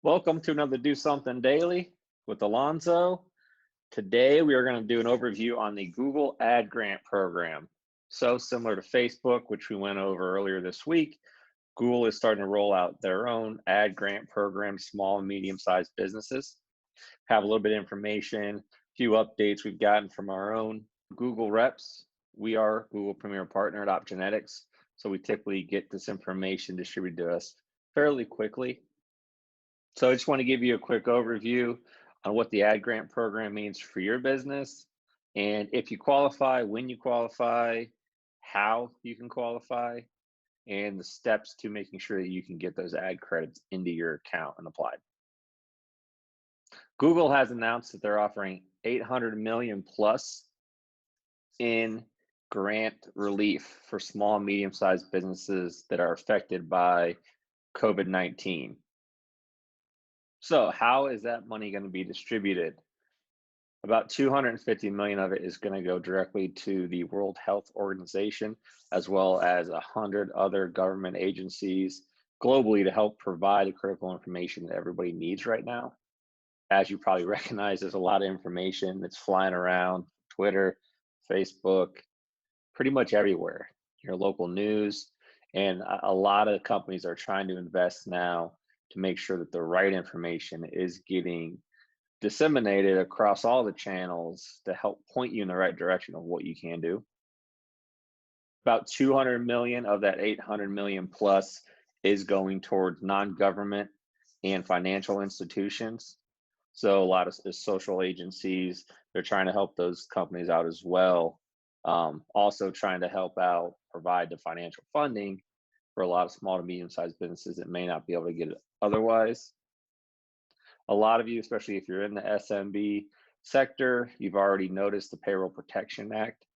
Welcome to another Do Something Daily with Alonzo. Today we are going to do an overview on the Google Ad Grant Program. So similar to Facebook, which we went over earlier this week, Google is starting to roll out their own ad grant program to small and medium-sized businesses. Have a little bit of information, a few updates we've gotten from our own Google reps. We are Google Premier Partner at Opgenetics, so we typically get this information distributed to us fairly quickly. So I just want to give you a quick overview on what the ad grant program means for your business, and if you qualify, when you qualify, how you can qualify, and the steps to making sure that you can get those ad credits into your account and applied. Google has announced that they're offering 800 million plus in grant relief for small and medium-sized businesses that are affected by COVID-19. So how is that money going to be distributed? About 250 million of it is going to go directly to the World Health Organization, as well as 100 other government agencies globally to help provide the critical information that everybody needs right now. As you probably recognize, there's a lot of information that's flying around Twitter, Facebook, pretty much everywhere, your local news, and a lot of companies are trying to invest now to make sure that the right information is getting disseminated across all the channels to help point you in the right direction of what you can do. About 200 million of that 800 million plus is going towards non-government and financial institutions. So a lot of social agencies, they're trying to help those companies out as well. Also trying to help out, provide the financial funding for a lot of small to medium-sized businesses that may not be able to get it otherwise. A lot of you, especially if you're in the SMB sector, you've already noticed the Payroll Protection Act.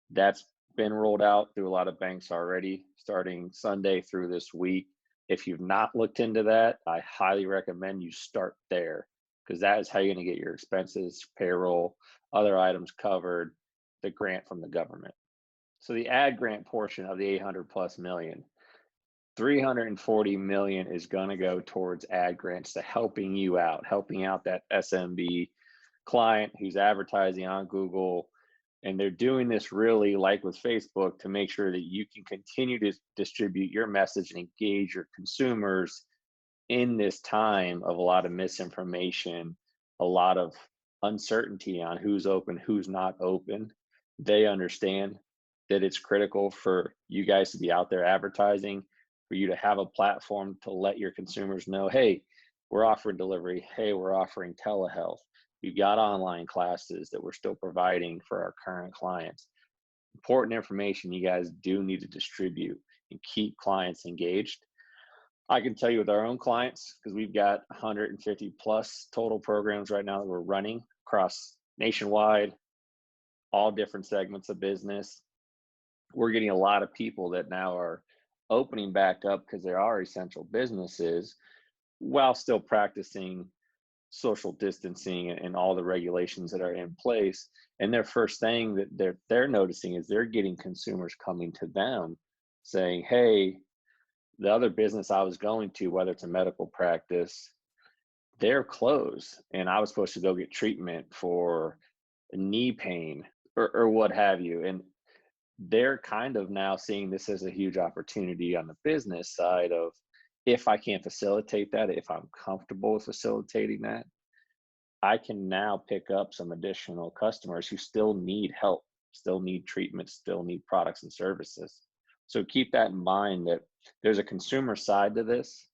That's been rolled out through a lot of banks already, starting Sunday through this week. If you've not looked into that, I highly recommend you start there, because that is how you're going to get your expenses, payroll, other items covered, the grant from the government. So the ad grant portion of the 800 plus million, 340 million is going to go towards ad grants to helping you out, helping out that SMB client who's advertising on Google. And they're doing this really, like with Facebook, to make sure that you can continue to distribute your message and engage your consumers in this time of a lot of misinformation, a lot of uncertainty on who's open, who's not open. They understand that it's critical for you guys to be out there advertising, for you to have a platform to let your consumers know, hey, we're offering delivery, hey, we're offering telehealth, we've got online classes that we're still providing for our current clients. Important information you guys do need to distribute and keep clients engaged. I can tell you with our own clients, because we've got 150 plus total programs right now that we're running across nationwide, all different segments of business. We're getting a lot of people that now are opening back up because they are essential businesses while still practicing social distancing and all the regulations that are in place. And their first thing that they're noticing is they're getting consumers coming to them saying, hey, the other business I was going to, whether it's a medical practice, they're closed, and I was supposed to go get treatment for knee pain or what have you. And they're kind of now seeing this as a huge opportunity on the business side of, if I can't facilitate that, if I'm comfortable with facilitating that, I can now pick up some additional customers who still need help, still need treatment, still need products and services. So keep that in mind, that there's a consumer side to this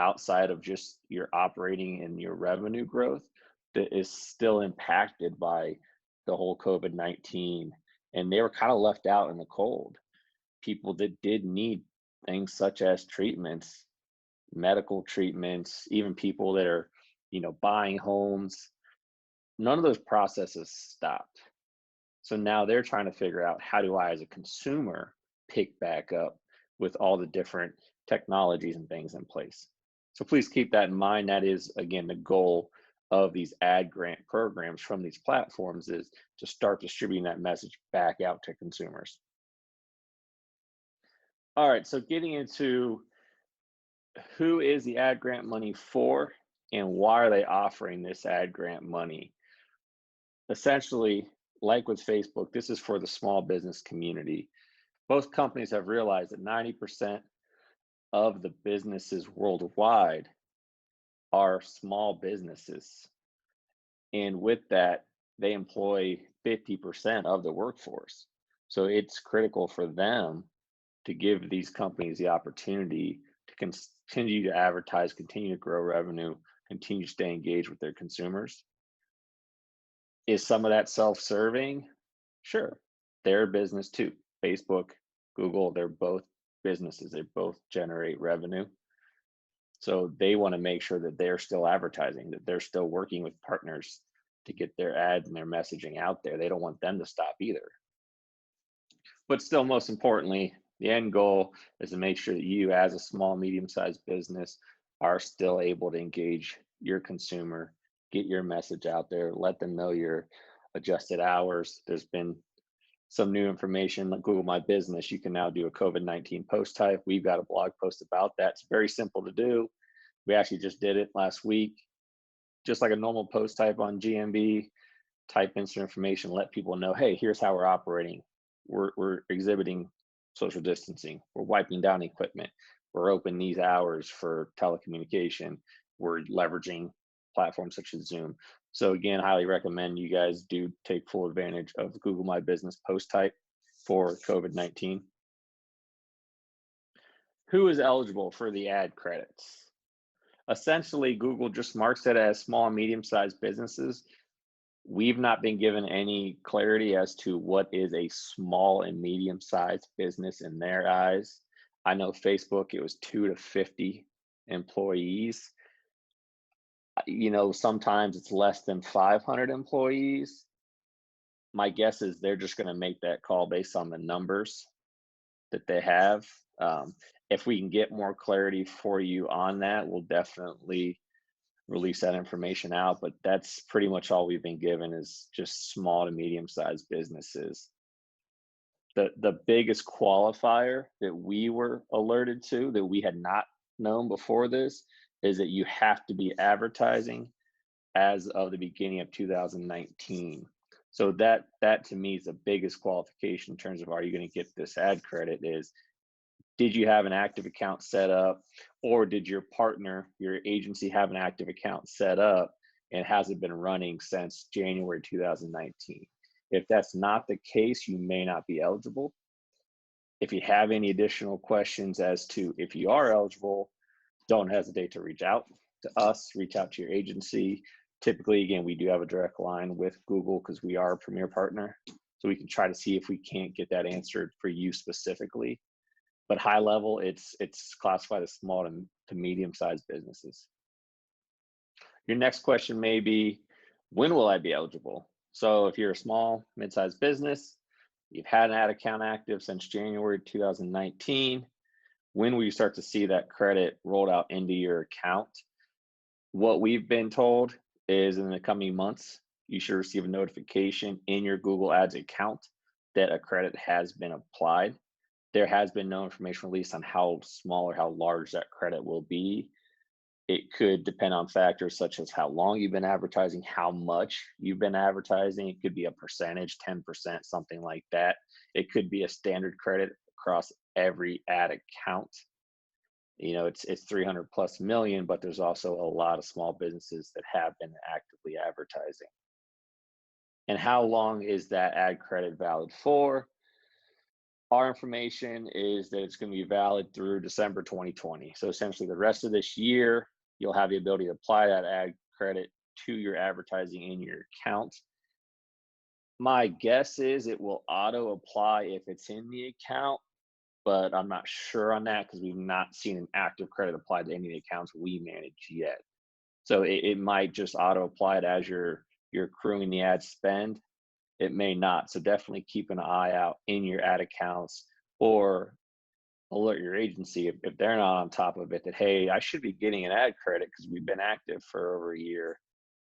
outside of just your operating and your revenue growth that is still impacted by the whole COVID-19. And they were kind of left out in the cold. People that did need things such as treatments, medical treatments, even people that are, buying homes, none of those processes stopped. So now they're trying to figure out, how do I as a consumer pick back up with all the different technologies and things in place? So please keep that in mind. That is, again, the goal of these ad grant programs from these platforms, is to start distributing that message back out to consumers. All right, so getting into who is the ad grant money for, And why are they offering this ad grant money? Essentially, like with Facebook, this is for the small business community. Most companies have realized that 90% of the businesses worldwide are small businesses. And with that, they employ 50% of the workforce. So it's critical for them to give these companies the opportunity to continue to advertise, continue to grow revenue, continue to stay engaged with their consumers. Is some of that self-serving? Sure. They're a business too. Facebook, Google, they're both businesses. They both generate revenue. So they want to make sure that they're still advertising, that they're still working with partners to get their ads and their messaging out there. They don't want them to stop either. But still, most importantly, the end goal is to make sure that you, as a small, medium-sized business, are still able to engage your consumer, get your message out there, let them know your adjusted hours. There's been some new information like Google My Business. You can now do a COVID-19 post type. We've got a blog post about that. It's very simple to do. We actually just did it last week. Just like a normal post type on GMB, type in some information, let people know, hey, here's how we're operating. We're exhibiting social distancing. We're wiping down equipment. We're open these hours for telecommunication. We're leveraging platforms such as Zoom. So again, highly recommend you guys do take full advantage of Google My Business post type for COVID-19. Who is eligible for the ad credits? Essentially, Google just marks it as small and medium-sized businesses. We've not been given any clarity as to what is a small and medium-sized business in their eyes. I know Facebook, it was 2 to 50 employees. Sometimes it's less than 500 employees. My guess is they're just going to make that call based on the numbers that they have. If we can get more clarity for you on that, we'll definitely release that information out, but that's pretty much all we've been given is just small to medium-sized businesses. The biggest qualifier that we were alerted to that we had not known before this is that you have to be advertising as of the beginning of 2019. So that to me is the biggest qualification in terms of are you going to get this ad credit is, did you have an active account set up, or did your partner, your agency, have an active account set up and has it been running since January 2019? If that's not the case, you may not be eligible. If you have any additional questions as to if you are eligible, don't hesitate to reach out to us, reach out to your agency. Typically, again, we do have a direct line with Google because we are a premier partner. So we can try to see if we can't get that answered for you specifically. But high level, it's classified as small to medium-sized businesses. Your next question may be, when will I be eligible? So if you're a small, mid-sized business, you've had an ad account active since January 2019, when will you start to see that credit rolled out into your account? What we've been told is in the coming months, you should receive a notification in your Google Ads account that a credit has been applied. There has been no information released on how small or how large that credit will be. It could depend on factors such as how long you've been advertising, how much you've been advertising. It could be a percentage, 10%, something like that. It could be a standard credit across every ad account. It's 300 plus million, but there's also a lot of small businesses that have been actively advertising. And how long is that ad credit valid for? Our information is that it's going to be valid through December 2020. So essentially the rest of this year, you'll have the ability to apply that ad credit to your advertising in your account. My guess is it will auto apply if it's in the account, but I'm not sure on that because we've not seen an active credit applied to any of the accounts we manage yet. So it might just auto apply it as you're accruing the ad spend. It may not. So definitely keep an eye out in your ad accounts or alert your agency if they're not on top of it that, hey, I should be getting an ad credit because we've been active for over a year.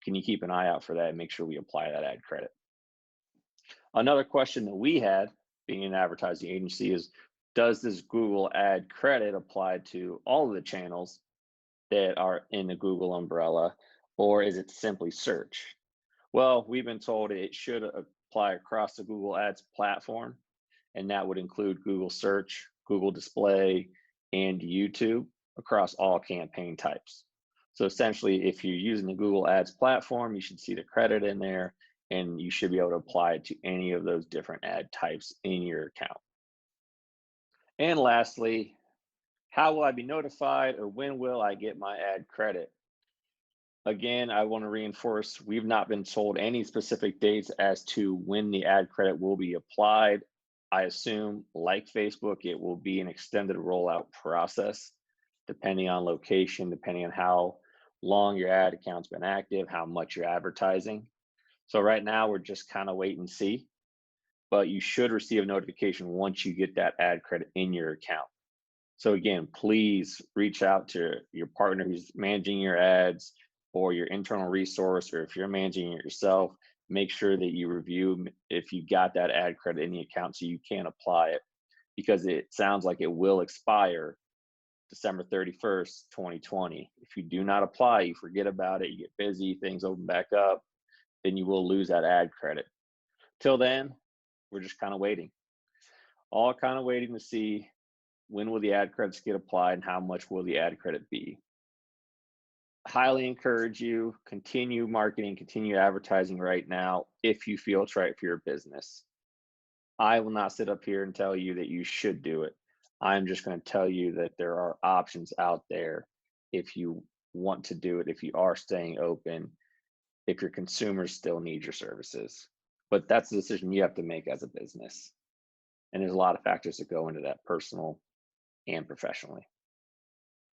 Can you keep an eye out for that and make sure we apply that ad credit? Another question that we had being an advertising agency is, does this Google ad credit apply to all of the channels that are in the Google umbrella, or is it simply search? Well, we've been told it should apply across the Google Ads platform, and that would include Google Search, Google Display, and YouTube across all campaign types. So essentially, if you're using the Google Ads platform, you should see the credit in there, and you should be able to apply it to any of those different ad types in your account. And lastly, how will I be notified or when will I get my ad credit? Again, I want to reinforce we've not been told any specific dates as to when the ad credit will be applied. I assume, like Facebook, it will be an extended rollout process, depending on location, depending on how long your ad account's been active, how much you're advertising. So right now, we're just kind of wait and see, but you should receive a notification once you get that ad credit in your account. So again, please reach out to your partner who's managing your ads or your internal resource, or if you're managing it yourself, make sure that you review if you got that ad credit in the account so you can apply it, because it sounds like it will expire December 31st, 2020. If you do not apply, you forget about it, you get busy, things open back up, then you will lose that ad credit. Till then, we're just kind of waiting, all kind of waiting to see when will the ad credits get applied and how much will the ad credit be. Highly encourage you, continue marketing, continue advertising right now if you feel it's right for your business. I will not sit up here and tell you that you should do it. I'm just going to tell you that there are options out there if you want to do it, if you are staying open, if your consumers still need your services. But that's a decision you have to make as a business. And there's a lot of factors that go into that, personal and professionally.